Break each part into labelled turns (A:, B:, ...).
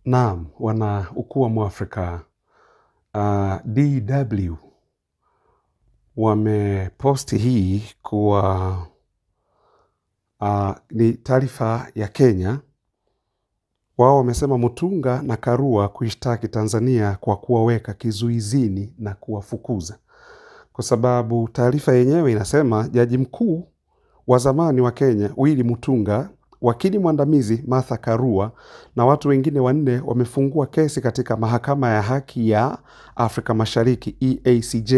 A: Naam, wana ukuu wa Mwafrika, DW wameposti hii kuwa ni taarifa ya Kenya. Wao wamesema Mutunga na Karua kuishtaki Tanzania kwa kuwaweka kizuizini na kuwafukuza. Kwa sababu taarifa yenyewe inasema jaji mkuu wa zamani wa Kenya Willy Mutunga, wakili mwandamizi Martha Karua na watu wengine 4 wamefungua kesi katika mahakama ya haki ya Afrika Mashariki EACJ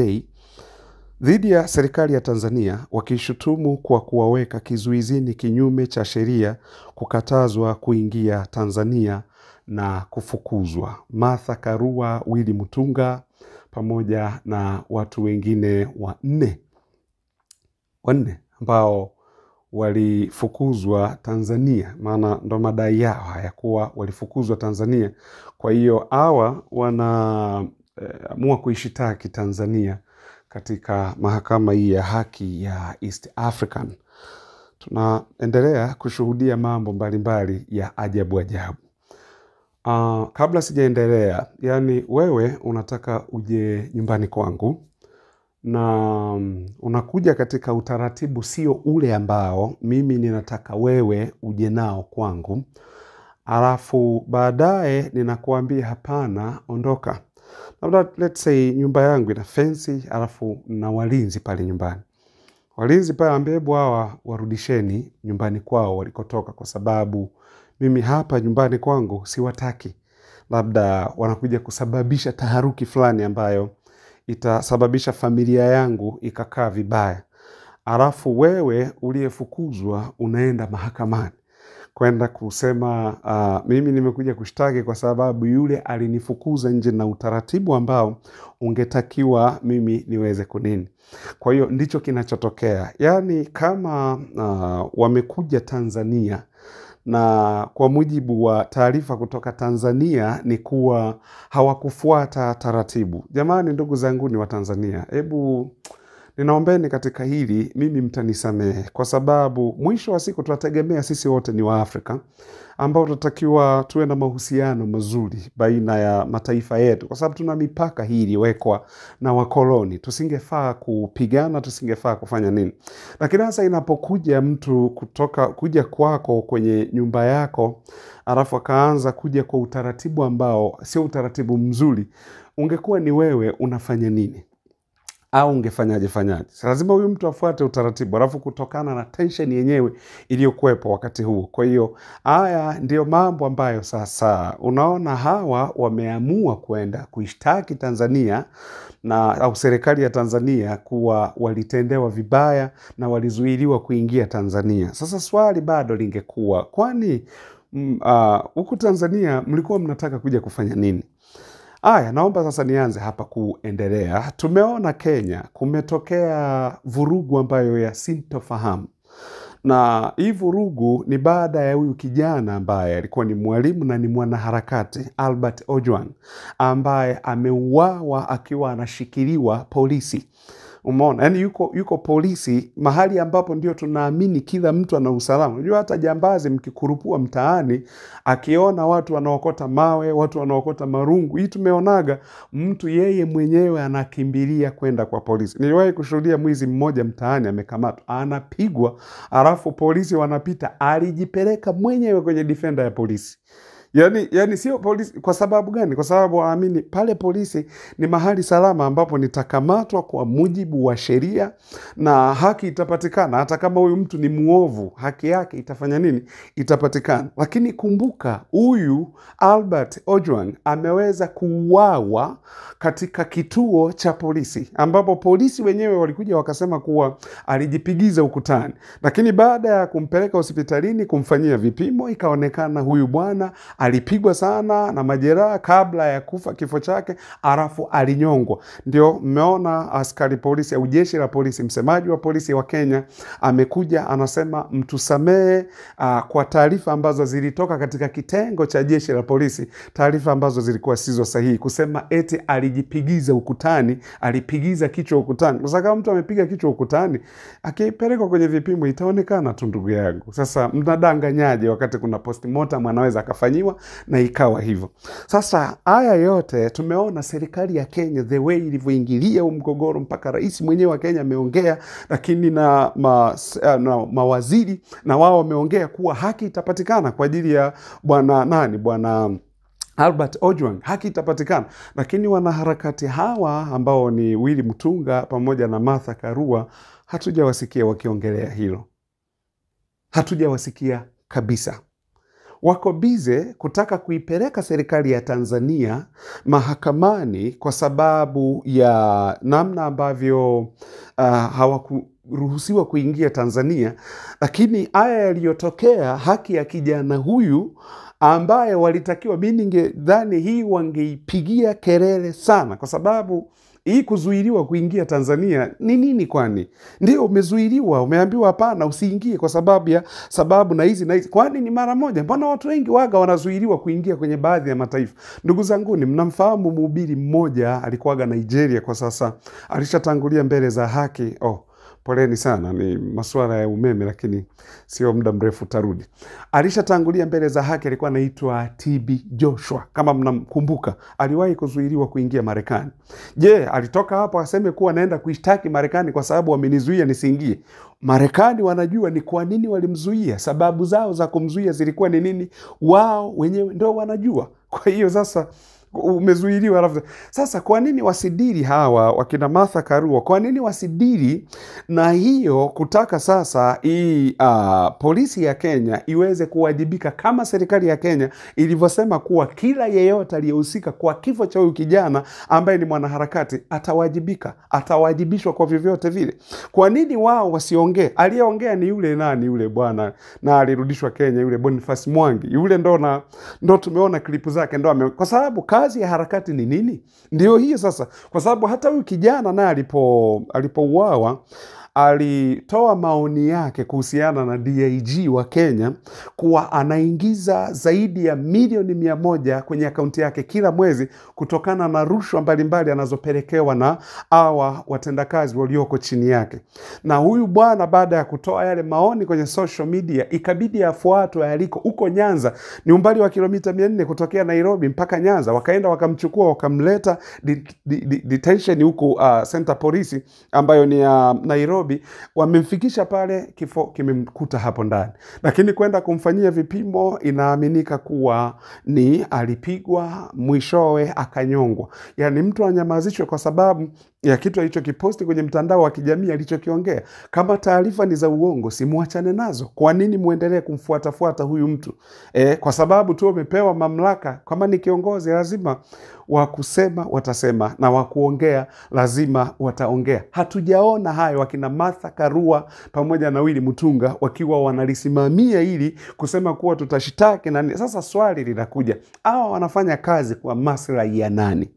A: dhidi ya serikali ya Tanzania, wakishutumu kwa kuwaweka kizuizini kinyume cha sheria, kukatazwa kuingia Tanzania na kufukuzwa. Martha Karua, Willy Mutunga pamoja na watu wengine 4 ambao walifukuzwa Tanzania, maana ndo madai yao hayakuwa walifukuzwa Tanzania. Kwa hiyo hawa wanaamua kuishitaki Tanzania katika mahakama hii ya haki ya East African. Tunaendelea kushuhudia mambo mbalimbali ya ajabu. Kabla sijaendelea, yani wewe unataka uje nyumbani kwangu na unakuja katika utaratibu sio ule ambao mimi ninataka wewe uje nao kwangu. Alafu baadaye ninakuambia hapana, ondoka. Let's say nyumba yangu ina fence, alafu na walinzi pale nyumbani. Walinzi pale ambebu hawa warudisheni nyumbani kwao walikotoka, kwa sababu mimi hapa nyumbani kwangu siwataki. Labda wanakuja kusababisha taharuki fulani ambayo itasababisha familia yangu ikakaa vibaya. Alafu wewe uliyefukuzwa unaenda mahakamani kwenda kusema mimi nimekuja kushtaki kwa sababu yule alinifukuza nje na utaratibu ambao ungetakiwa mimi niweze kunini. Kwa hiyo ndicho kinachotokea. Yani kama wamekuja Tanzania na kwa mujibu wa taarifa kutoka Tanzania ni kuwa hawakufuata taratibu. Jamani, ndugu zangu ni wa Tanzania, hebu ninaombeni katika hili mimi mtanisamehe, kwa sababu mwisho wa siku tunategemea sisi wote ni wa Afrika ambao tunatakiwa tuwe na mahusiano mazuri baina ya mataifa yetu, kwa sababu tuna mipaka hii iliwekwa na wakoloni. Tusingefaa kupigana, tusingefaa kufanya nini. Lakini sasa inapokuja mtu kuja kwako kwenye nyumba yako, alafu akaanza kuja kwa utaratibu ambao sio utaratibu mzuri, ungekuwa ni wewe unafanya nini? Au ungefanyaje? Lazima huyu mtu afuate utaratibu, alafu kutokana na tension yenyewe iliyokuwepo wakati huo. Kwa hiyo haya ndio mambo ambayo sasa unaona hawa wameamua kwenda kuishtaki Tanzania au serikali ya Tanzania kuwa walitendewa vibaya na walizuiliwa kuingia Tanzania. Sasa swali bado lingekuwa, kwani huku Tanzania mlikuwa mnataka kuja kufanya nini? Naomba sasa nianze hapa kuendelea. Tumeona Kenya kumetokea vurugu ambayo ya sintofahamu. Na hii vurugu ni baada ya huyu kijana ambaye alikuwa ni mwalimu na ni mwanaharakati Albert Ojwang, ambaye ameuawa akiwa anashikiliwa polisi. Umeona? Yani yuko polisi mahali ambapo ndio tunaamini kila mtu ana usalama. Unajua hata jambazi mkikurupua mtaani akiona watu wanaokota mawe, watu wanaokota marungu, hii tumeonaga mtu yeye mwenyewe anakimbilia kwenda kwa polisi. Niliwahi kushuhudia mwizi mmoja mtaani amekamatwa, anapigwa, alafu polisi wanapita, alijipeleka mwenyewe kwenye defender ya polisi. Yani sio polisi. Kwa sababu gani? Kwa sababu waamini pale polisi ni mahali salama ambapo nitakamatwa kwa mujibu wa sheria na haki itapatikana. Hata kama huyu mtu ni muovu, haki yake itafanya nini? Itapatikana. Lakini kumbuka, huyu Albert Ojwang ameweza kuuawa katika kituo cha polisi, ambapo polisi wenyewe walikuja wakasema kuwa alijipigiza ukutani. Lakini baada ya kumpeleka hospitalini kumfanyia vipimo, ikaonekana huyu bwana alipigwa sana na majeraha kabla ya kufa kifo chake, alafu alinyongwa. Ndio mmeona askari polisi au jeshi la polisi, msemaji wa polisi wa Kenya amekuja anasema mtusamee kwa taarifa ambazo zilitoka katika kitengo cha jeshi la polisi, taarifa ambazo zilikuwa sizo sahihi, kusema eti alijipigiza ukutani, alipigiza kichwa ukutani. Kwa sababu mtu amepiga kichwa ukutani, akipelekwa kwenye vipimo itaonekana tu, ndugu yangu. Sasa mnadanganyaje wakati kuna postmortem anaweza akafanyiwa ikaamua na ikawa hivyo. Sasa haya yote tumeona serikali ya Kenya the way ilivyoingilia mgogoro, mpaka rais mwenyewe wa Kenya ameongea, lakini na mawaziri na wao wameongea kuwa haki itapatikana kwa ajili ya bwana Albert Ojwang, haki itapatikana. Lakini wanaharakati hawa ambao ni Willy Mutunga pamoja na Martha Karua hatujawasikia wakiongelea hilo. Hatujawasikia kabisa. Wako bize kutaka kuipeleka serikali ya Tanzania mahakamani kwa sababu ya namna ambavyo hawakuruhusiwa kuingia Tanzania. Lakini haya yaliyotokea, haki ya kijana huyu ambaye walitakiwa, mimi ningedhani hii wangeipigia kelele sana, kwa sababu hii kuzuiliwa kuingia Tanzania ni nini? Kwani ndio umezuiliwa, umeambiwa hapana usiingie kwa sababu ya sababu na hizi na hizi. Kwani ni mara moja? Mbona watu wengi waga wanazuiliwa kuingia kwenye baadhi ya mataifa? Ndugu zangu, ni mnamfahamu mhubiri mmoja alikuwaga Nigeria, kwa sasa alishatangulia mbele za haki. Poleni sana, ni masuala ya umeme, lakini sio muda mrefu tarudi. Alishatangulia mbele za haki, alikuwa anaitwa TB Joshua. Kama mnamkumbuka, aliwahi kuzuiliwa kuingia Marekani. Je, alitoka hapo aseme kuwa naenda kuishtaki Marekani kwa sababu wamenizuia nisiingie? Marekani wanajua ni kwa nini walimzuia, sababu zao za kumzuia zilikuwa ni nini, wao wenyewe ndio wanajua. Kwa hiyo sasa umezuiliwa alafu sasa kwa nini wasidiri hawa wakina Martha Karua? Kwa nini wasidiri na hiyo kutaka sasa hii polisi ya Kenya iweze kuwajibika kama serikali ya Kenya ilivyosema kuwa kila yeyote aliyehusika kwa kifo cha huyu kijana ambaye ni mwanaharakati atawajibika, atawajibishwa kwa vyovyote vile? Kwa nini wao wasiongee? Aliyeongea ni yule nani, yule bwana na alirudishwa Kenya, yule Boniface Mwangi, yule ndo tumeona klipu zake, kwa sababu kazi ya harakati ni nini? Ndio hiyo sasa. Kwa sababu hata huyu kijana naye alipouawa alitoa maoni yake kuhusiana na DIG wa Kenya kuwa anaingiza zaidi ya milioni 100 kwenye akaunti yake kila mwezi kutokana na rushwa mbalimbali anazopelekewa na hawa watendakazi walioko chini yake. Na huyu bwana baada ya kutoa yale maoni kwenye social media, ikabidi afuatwe aliko huko Nyanza. Ni umbali wa kilomita 400 kutokea Nairobi mpaka Nyanza. Wakaenda wakamchukua, wakamleta detention huko center polisi ambayo ni Nairobi. Wamemfikisha pale, kifo kimemkuta hapo ndani. Lakini kwenda kumfanyia vipimo, inaaminika kuwa ni alipigwa, mwishowe akanyongwa. Yani mtu anyamazishwe kwa sababu ya kitu alichokiposti kwenye mtandao wa kijamii alichokiongea. Kama taarifa ni za uongo, simuachane nazo. Kwa nini muendelee kumfuatafuata huyu mtu? Kwa sababu tu umepewa mamlaka. Kama ni kiongozi, lazima wakusema watasema na wakuongea lazima wataongea. Hatujaona hayo wakina Martha Karua pamoja na Willy Mutunga wakiwa wanalisimamia ili kusema kuwa tutashitaki nani. Sasa swali linakuja, hawa wanafanya kazi kwa maslahi ya nani?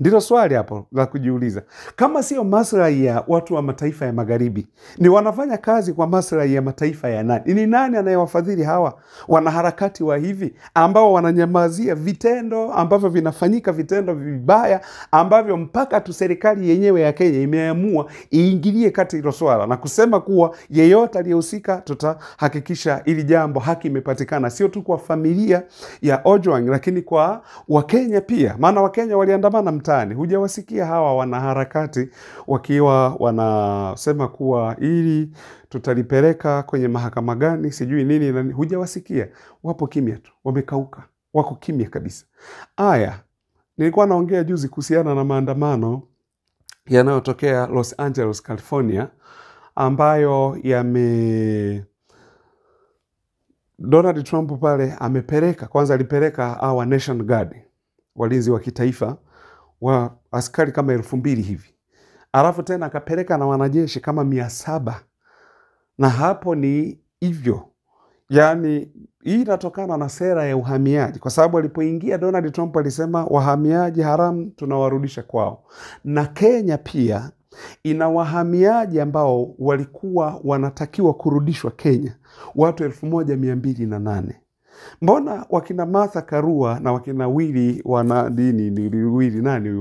A: Ndilo swali hapo la kujiuliza. Kama sio maslahi ya watu wa mataifa ya magharibi, ni wanafanya kazi kwa maslahi ya mataifa ya nani? Ni nani anayewafadhili hawa wanaharakati wa hivi ambao wananyamazia vitendo ambavyo vinafanyika, vitendo vibaya ambavyo mpaka tu serikali yenyewe ya Kenya imeamua iingilie kati hilo swala na kusema kuwa yeyote aliyehusika tutahakikisha ili jambo haki imepatikana, sio tu kwa familia ya Ojwang lakini kwa Wakenya pia. Maana Wakenya waliandamana mtaani. Hujawasikia hawa wanaharakati wakiwa wanasema kuwa ili tutalipeleka kwenye mahakama gani sijui nini na nini. Hujawasikia. Wapo kimya tu, wamekauka, wako kimya kabisa. Nilikuwa naongea juzi kuhusiana na maandamano yanayotokea Los Angeles, California, ambayo Donald Trump pale amepeleka, kwanza alipeleka hawa Nation Guard, walinzi wa kitaifa wa askari kama 2,000 hivi. Alafu tena akapeleka na wanajeshi kama 700. Na hapo ni hivyo. Yani hii inatokana na sera ya uhamiaji, kwa sababu alipoingia Donald Trump alisema wahamiaji haramu tunawarudisha kwao. Na Kenya pia ina wahamiaji ambao walikuwa wanatakiwa kurudishwa Kenya, watu 1208. Mbona wakina Martha Karua na wakina Willy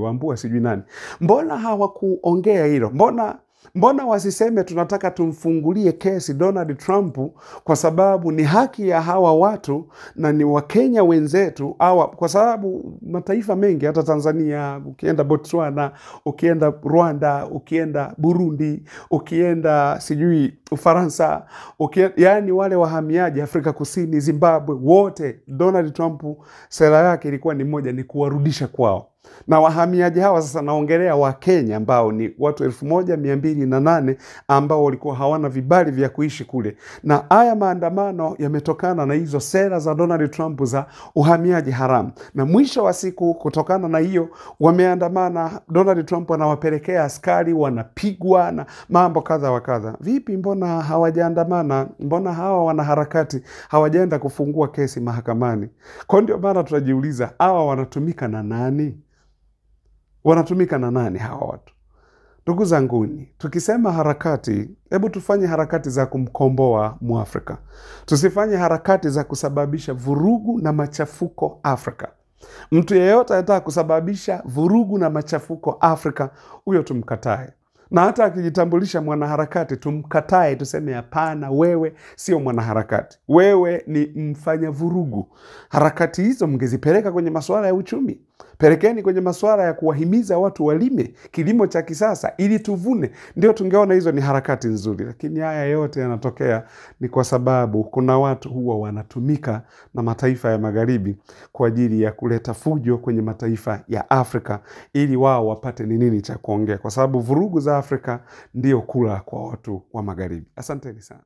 A: Wambua sijui nani, mbona hawakuongea hilo? Mbona Mbona wasiseme tunataka tumfungulie kesi Donald Trump kwa sababu ni haki ya hawa watu na ni Wakenya wenzetu hawa, kwa sababu mataifa mengi, hata Tanzania, ukienda Botswana, ukienda Rwanda, ukienda Burundi, ukienda sijui Ufaransa, yani wale wahamiaji Afrika Kusini, Zimbabwe, wote Donald Trump sera yake ilikuwa ni moja, ni kuwarudisha kwao. Na wahamiaji hawa sasa naongelea wa Kenya ambao ni watu 1208 ambao walikuwa hawana vibali vya kuishi kule. Na haya maandamano yametokana na hizo sera za Donald Trump za uhamiaji haramu. Na mwisho wa siku kutokana na hiyo wameandamana, Donald Trump anawapelekea askari, wanapigwa na mambo kadha wa kadha. Vipi, mbona hawajaandamana? Mbona hawa wanaharakati hawajaenda kufungua kesi mahakamani? Kwa ndio maana tunajiuliza, hawa wanatumika na nani? Wanatumika na nani hawa watu? Ndugu zanguni, tukisema harakati, hebu tufanye harakati za kumkomboa Mwafrika. Tusifanye harakati za kusababisha vurugu na machafuko Afrika. Mtu yeyote anataka kusababisha vurugu na machafuko Afrika, huyo tumkatae. Na hata akijitambulisha mwanaharakati tumkatae, tuseme hapana, wewe sio mwanaharakati. Wewe ni mfanya vurugu. Harakati hizo mngezipeleka kwenye masuala ya uchumi. Pelekeni kwenye masuala ya kuwahimiza watu walime kilimo cha kisasa ili tuvune. Ndio tungeona hizo ni harakati nzuri. Lakini haya yote yanatokea ni kwa sababu kuna watu huwa wanatumika na mataifa ya magharibi kwa ajili ya kuleta fujo kwenye mataifa ya Afrika ili wao wapate ni nini cha kuongea, kwa sababu vurugu za Afrika ndio kula kwa watu wa magharibi. Asanteni sana.